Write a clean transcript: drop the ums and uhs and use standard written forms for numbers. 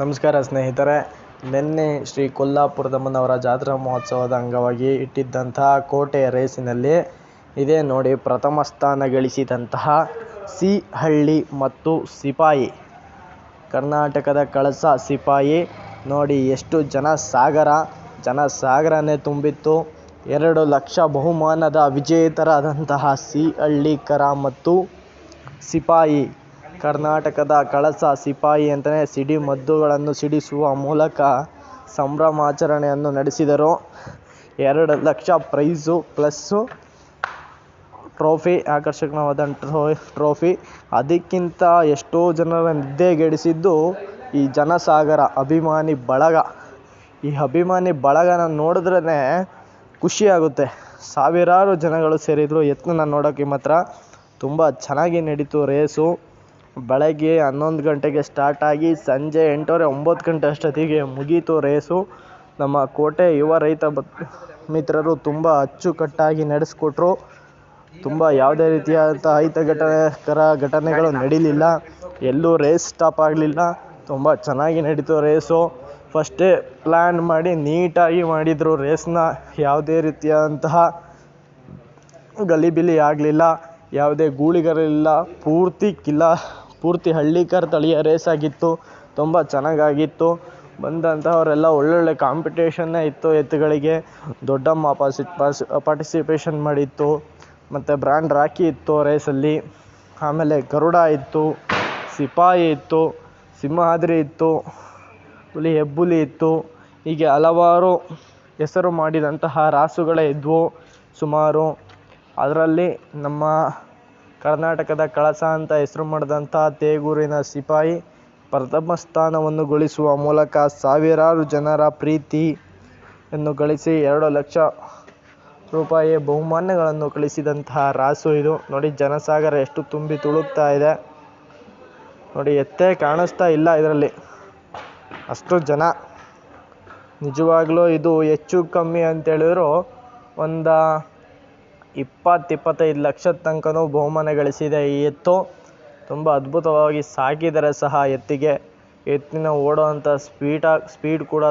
ನಮಸ್ಕಾರ ಸ್ನೇಹಿತರೆ. ನಿನ್ನೆ ಶ್ರೀ ಕೊಲ್ಲಾಪುರದಮ್ಮನವರ ಜಾತ್ರಾ ಮಹೋತ್ಸವದ ಅಂಗವಾಗಿ ಇಟ್ಟಿದ್ದಂತಹ ಕೋಟೆ ರೇಸಿನಲ್ಲಿ ಇದೇ ನೋಡಿ ಪ್ರಥಮ ಸ್ಥಾನ ಗಳಿಸಿದಂತಹ ಸಿ ಹಳ್ಳಿ ಮತ್ತು ಸಿಪಾಯಿ, ಕರ್ನಾಟಕದ ಕಳಸ ಸಿಪಾಯಿ. ನೋಡಿ ಎಷ್ಟು ಜನಸಾಗರನೇ ತುಂಬಿತ್ತು. 2 ಲಕ್ಷ ಬಹುಮಾನದ ವಿಜೇತರಾದಂತಹ ಸಿ ಹಳ್ಳಿಕರ ಮತ್ತು ಸಿಪಾಯಿ, ಕರ್ನಾಟಕದ ಕಳಸ ಸಿಪಾಯಿ ಅಂತಲೇ ಸಿಡಿಮದ್ದುಗಳನ್ನು ಸಿಡಿಸುವ ಮೂಲಕ ಸಂಭ್ರಮಾಚರಣೆಯನ್ನು ನಡೆಸಿದರು. 2 ಲಕ್ಷ ಪ್ರೈಸು ಪ್ಲಸ್ಸು ಟ್ರೋಫಿ, ಆಕರ್ಷಕವಾದ ಟ್ರೋಫಿ. ಅದಕ್ಕಿಂತ ಎಷ್ಟೋ ಜನರ ನಿದ್ದೆಗೆಡಿಸಿದ್ದು ಈ ಜನಸಾಗರ ಅಭಿಮಾನಿ ಬಳಗ. ಈ ಅಭಿಮಾನಿ ಬಳಗನ ನೋಡಿದ್ರೇ ಖುಷಿಯಾಗುತ್ತೆ. ಸಾವಿರಾರು ಜನಗಳು ಸೇರಿದರು ಎತ್ತನ್ನ ನೋಡೋಕ್ಕೆ. ಮಾತ್ರ ತುಂಬ ಚೆನ್ನಾಗಿ ನಡೀತು ರೇಸು. ಬೆಳಗ್ಗೆ 11 ಗಂಟೆಗೆ ಸ್ಟಾರ್ಟ್ ಆಗಿ ಸಂಜೆ 8:30 9 ಗಂಟೆ ಅಷ್ಟೊತ್ತಿಗೆ ಮುಗೀತು ರೇಸು. ನಮ್ಮ ಕೋಟೆ ಯುವ ರೈತ ಮಿತ್ರರು ತುಂಬ ಅಚ್ಚುಕಟ್ಟಾಗಿ ನಡೆಸಿಕೊಟ್ರು. ತುಂಬ ಯಾವುದೇ ರೀತಿಯಾದಂಥ ಅಹಿತಕರ ಘಟನೆಗಳು ನಡೀಲಿಲ್ಲ. ಎಲ್ಲೂ ರೇಸ್ ಸ್ಟಾಪ್ ಆಗಲಿಲ್ಲ. ತುಂಬ ಚೆನ್ನಾಗಿ ನಡೀತು ರೇಸು. ಫಸ್ಟೇ ಪ್ಲ್ಯಾನ್ ಮಾಡಿ ನೀಟಾಗಿ ಮಾಡಿದರು ರೇಸ್ನ. ಯಾವುದೇ ರೀತಿಯಾದಂತಹ ಗಲಿಬಿಲಿ ಆಗಲಿಲ್ಲ. ಯಾವುದೇ ಗೂಳಿಗಳಿಲ್ಲ. ಪೂರ್ತಿ ಹಳ್ಳಿಕರ್ ತಳಿಯ ರೇಸ್ ಆಗಿತ್ತು. ತುಂಬ ಚೆನ್ನಾಗಾಗಿತ್ತು. ಬಂದಂತಹವರೆಲ್ಲ ಒಳ್ಳೊಳ್ಳೆ ಕಾಂಪಿಟೇಷನ್ನೇ ಇತ್ತು. ಎತ್ತುಗಳಿಗೆ ದೊಡ್ಡಮ್ಮ ಪಾರ್ಟಿಸಿಪೇಷನ್ ಮಾಡಿತ್ತು. ಮತ್ತು ಬ್ರ್ಯಾಂಡ್ ರಾಕಿ ಇತ್ತು ರೇಸಲ್ಲಿ. ಆಮೇಲೆ ಗರುಡ ಇತ್ತು, ಸಿಪಾಯಿ ಇತ್ತು, ಸಿಂಹಾದ್ರಿ ಇತ್ತು, ಹುಲಿ ಹೆಬ್ಬುಲಿ ಇತ್ತು. ಹೀಗೆ ಹಲವಾರು ಹೆಸರು ಮಾಡಿದಂತಹ ರಾಸುಗಳೇ ಇದ್ವು ಸುಮಾರು. ಅದರಲ್ಲಿ ನಮ್ಮ ಕರ್ನಾಟಕದ ಕಳಸ ಅಂತ ಹೆಸರು ಮಾಡಿದಂಥ ತೇಗೂರಿನ ಸಿಪಾಯಿ ಪ್ರಥಮ ಸ್ಥಾನವನ್ನು ಗಳಿಸುವ ಮೂಲಕ ಸಾವಿರಾರು ಜನರ ಪ್ರೀತಿಯನ್ನು ಗಳಿಸಿ 2 ಲಕ್ಷ ರೂಪಾಯಿ ಬಹುಮಾನಗಳನ್ನು ಗಳಿಸಿದಂತಹ ರಾಸು ಇದು. ನೋಡಿ ಜನಸಾಗರ ಎಷ್ಟು ತುಂಬಿ ತುಳುಕ್ತಾ ಇದೆ ನೋಡಿ. ಎತ್ತೇ ಕಾಣಿಸ್ತಾ ಇಲ್ಲ ಇದರಲ್ಲಿ, ಅಷ್ಟು ಜನ. ನಿಜವಾಗ್ಲೂ ಇದು ಹೆಚ್ಚು ಕಮ್ಮಿ ಅಂತೇಳಿದ್ರು ಒಂದು 20-25 ಲಕ್ಷದ ತನಕನೂ ಬಹುಮಾನ ಗಳಿಸಿದೆ ಈ ಎತ್ತು. ತುಂಬ ಅದ್ಭುತವಾಗಿ ಸಾಕಿದರೆ ಸಹ ಎತ್ತಿನ ಓಡೋವಂಥ ಸ್ಪೀಡ್ ಕೂಡ